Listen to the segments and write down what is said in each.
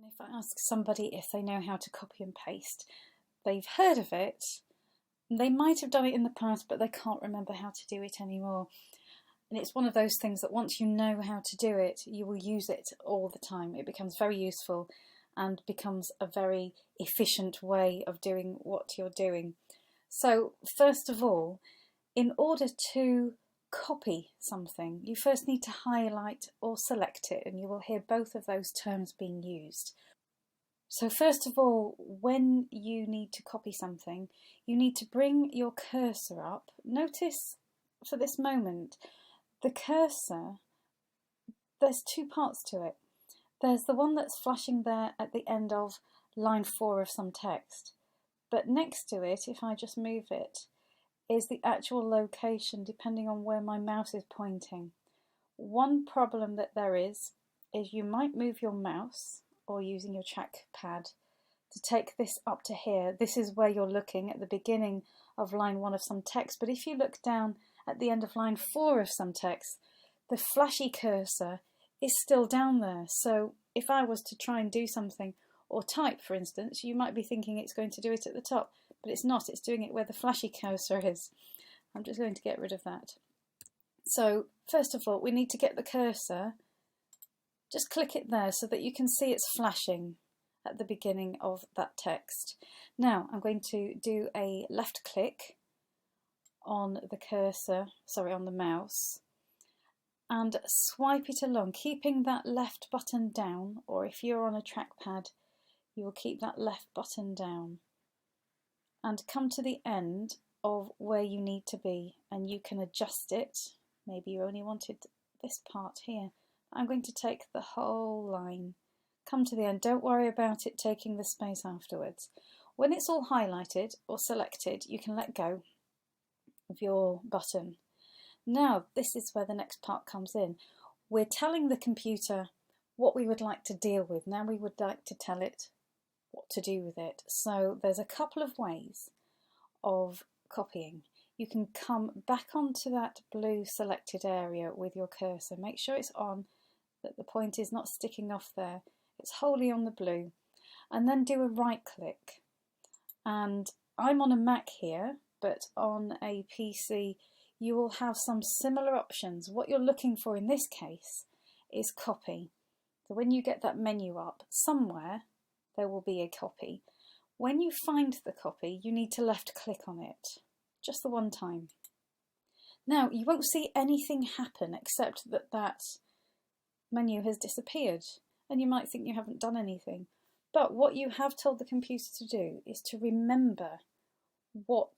If I ask somebody if they know how to copy and paste, they've heard of it, they might have done it in the past, but they can't remember how to do it anymore. And it's one of those things that once you know how to do it, you will use it all the time. It becomes very useful and becomes a very efficient way of doing what you're doing. So first of all, in order to copy something, you first need to highlight or select it, and you will hear both of those terms being used. So first of all, when you need to copy something, you need to bring your cursor up. Notice for this moment, the cursor, there's two parts to it. There's the one that's flashing there at the end of line 4 of some text. But next to it, if I just move it, is the actual location depending on where my mouse is pointing. One problem that there is you might move your mouse or using your trackpad to take this up to here. This is where you're looking at the beginning of line 1 of some text, but if you look down at the end of line 4 of some text, the flashy cursor is still down there. So if I was to try and do something or type, for instance, you might be thinking it's going to do it at the top, but it's not. It's doing it where the flashy cursor is. I'm just going to get rid of that. So first of all, we need to get the cursor, just click it there so that you can see it's flashing at the beginning of that text. Now I'm going to do a left click on the cursor, on the mouse, and swipe it along, keeping that left button down, or if you're on a trackpad, you will keep that left button down, and come to the end of where you need to be, and you can adjust it. Maybe you only wanted this part here. I'm going to take the whole line, come to the end. Don't worry about it taking the space afterwards. When it's all highlighted or selected, you can let go of your button. Now this is where the next part comes in. We're telling the computer what we would like to deal with. Now we would like to tell it what to do with it. So there's a couple of ways of copying. You can come back onto that blue selected area with your cursor. Make sure it's on, that the point is not sticking off there. It's wholly on the blue. And then do a right click. And I'm on a Mac here, but on a PC you will have some similar options. What you're looking for in this case is copy. So when you get that menu up, somewhere there will be a copy. When you find the copy, you need to left click on it, just the one time. Now you won't see anything happen except that that menu has disappeared, and you might think you haven't done anything. But what you have told the computer to do is to remember what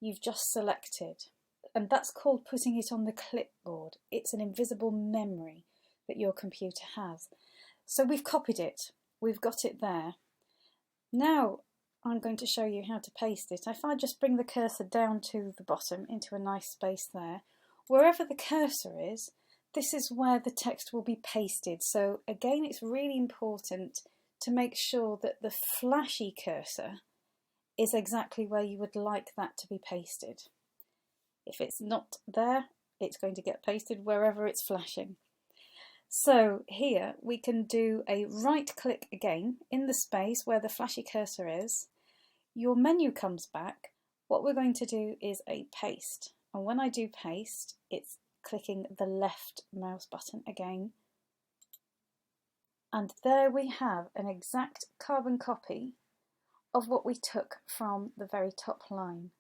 you've just selected. And that's called putting it on the clipboard. It's an invisible memory that your computer has. So we've copied it. We've got it there. Now I'm going to show you how to paste it. If I just bring the cursor down to the bottom into a nice space there, wherever the cursor is, this is where the text will be pasted. So again, it's really important to make sure that the flashy cursor is exactly where you would like that to be pasted. If it's not there, it's going to get pasted wherever it's flashing. So here we can do a right click again in the space where the flashy cursor is. Your menu comes back. What we're going to do is a paste. And when I do paste, it's clicking the left mouse button again. And there we have an exact carbon copy of what we took from the very top line.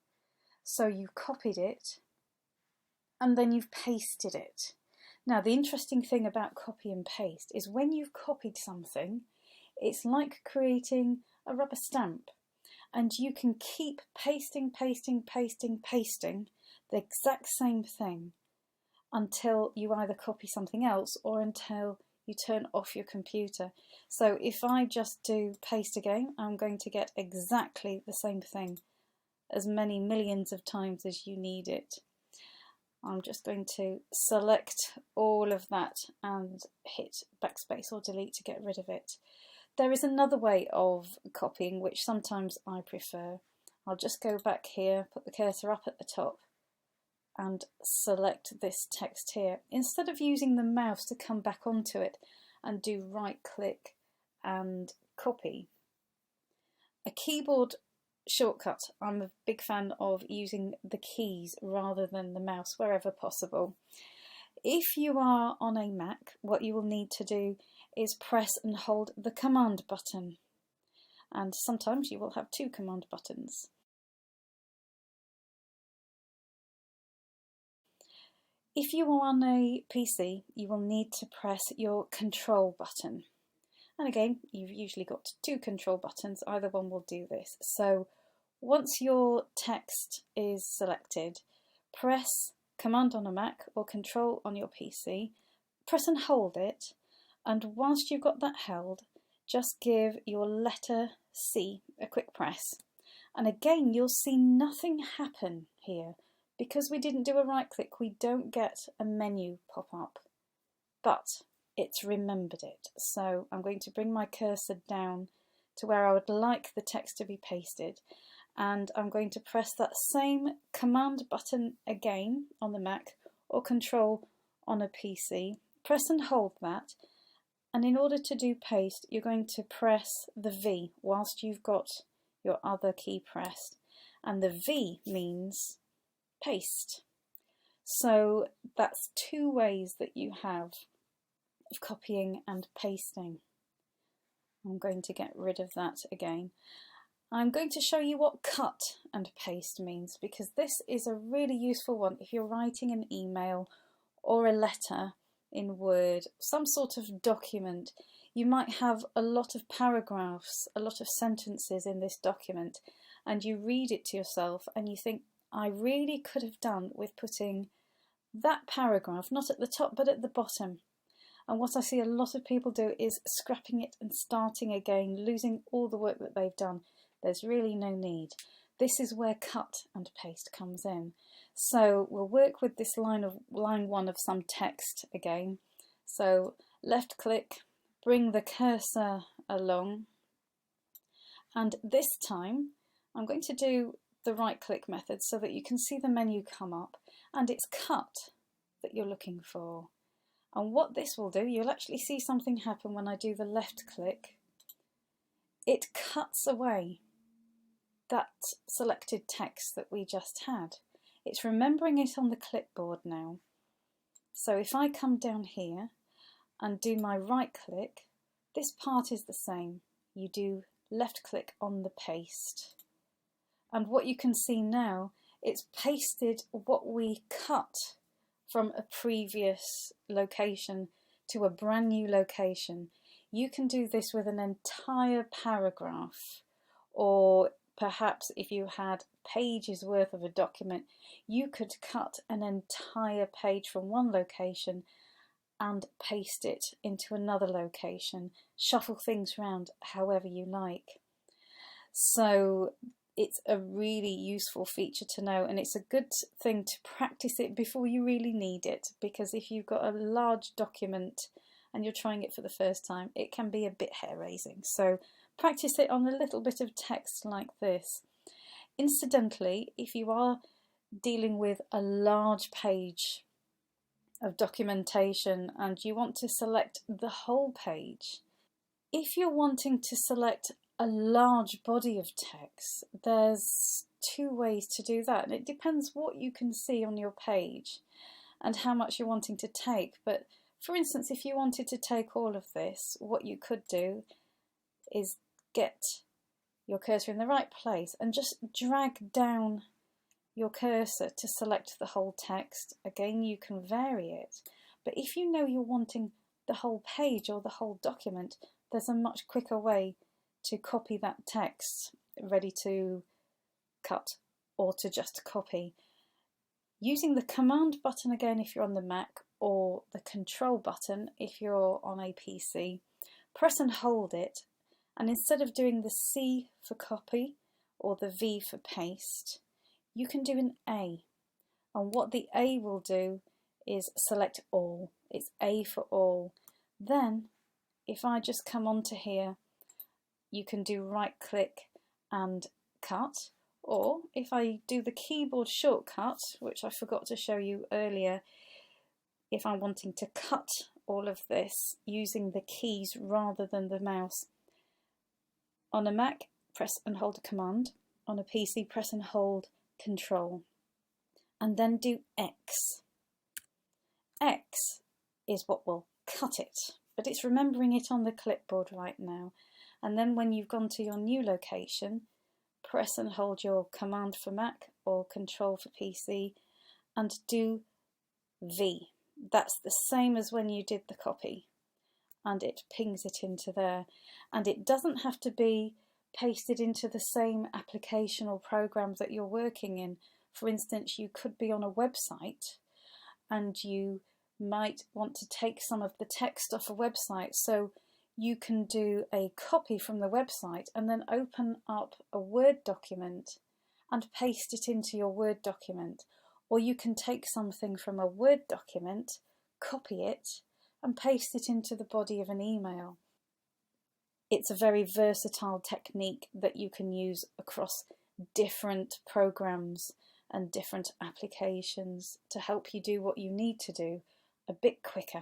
So you've copied it and then you've pasted it. Now the interesting thing about copy and paste is when you've copied something, it's like creating a rubber stamp, and you can keep pasting the exact same thing until you either copy something else or until you turn off your computer. So if I just do paste again, I'm going to get exactly the same thing as many millions of times as you need it. I'm just going to select all of that and hit backspace or delete to get rid of it. There is another way of copying which sometimes I prefer. I'll just go back here, put the cursor up at the top and select this text here. Instead of using the mouse to come back onto it and do right click and copy. A keyboard shortcut, I'm a big fan of using the keys rather than the mouse wherever possible. If you are on a Mac, what you will need to do is press and hold the command button, and sometimes you will have two command buttons. If you are on a PC, you will need to press your control button. And again, you've usually got two control buttons, either one will do this. So once your text is selected, press Command on a Mac or Control on your PC, press and hold it, and whilst you've got that held, just give your letter C a quick press. And again, you'll see nothing happen here. Because we didn't do a right click, we don't get a menu pop up. But it's remembered it. So I'm going to bring my cursor down to where I would like the text to be pasted, and I'm going to press that same command button again on the Mac or control on a PC. Press and hold that, and in order to do paste, you're going to press the V whilst you've got your other key pressed, and the V means paste. So that's two ways that you have of copying and pasting. I'm going to get rid of that again. I'm going to show you what cut and paste means, because this is a really useful one if you're writing an email or a letter in Word, some sort of document. You might have a lot of paragraphs, a lot of sentences in this document, and you read it to yourself and you think, I really could have done with putting that paragraph, not at the top but at the bottom. And what I see a lot of people do is scrapping it and starting again, losing all the work that they've done. There's really no need. This is where cut and paste comes in. So we'll work with this line one of some text again. So left click, bring the cursor along, and this time I'm going to do the right click method so that you can see the menu come up, and it's cut that you're looking for. And what this will do, you'll actually see something happen when I do the left click. It cuts away that selected text that we just had. It's remembering it on the clipboard now. So if I come down here and do my right click, this part is the same. You do left click on the paste. And what you can see now, it's pasted what we cut from a previous location to a brand new location. You can do this with an entire paragraph, or perhaps if you had pages worth of a document, you could cut an entire page from one location and paste it into another location, shuffle things around however you like. So it's a really useful feature to know, and it's a good thing to practice it before you really need it, because if you've got a large document and you're trying it for the first time, it can be a bit hair-raising. So practice it on a little bit of text like this. Incidentally, if you are dealing with a large page of documentation and you want to select the whole page, if you're wanting to select a large body of text, there's two ways to do that, and it depends what you can see on your page and how much you're wanting to take. But for instance, if you wanted to take all of this, what you could do is get your cursor in the right place and just drag down your cursor to select the whole text. Again, you can vary it, but if you know you're wanting the whole page or the whole document, there's a much quicker way to copy that text ready to cut or to just copy. Using the command button again if you're on the Mac, or the control button if you're on a PC, press and hold it, and instead of doing the C for copy or the V for paste, you can do an A. And what the A will do is select all. It's A for all. Then if I just come onto here, you can do right click and cut, or if I do the keyboard shortcut, which I forgot to show you earlier, if I'm wanting to cut all of this using the keys rather than the mouse. On a Mac, press and hold a command. On a PC, press and hold Control. And then do X. X is what will cut it, but it's remembering it on the clipboard right now. And then when you've gone to your new location, press and hold your command for Mac or Control for PC and do V. That's the same as when you did the copy, and it pings it into there. And it doesn't have to be pasted into the same application or program that you're working in. For instance, you could be on a website and you might want to take some of the text off a website, so you can do a copy from the website and then open up a Word document and paste it into your Word document. Or you can take something from a Word document, copy it, and paste it into the body of an email. It's a very versatile technique that you can use across different programs and different applications to help you do what you need to do a bit quicker.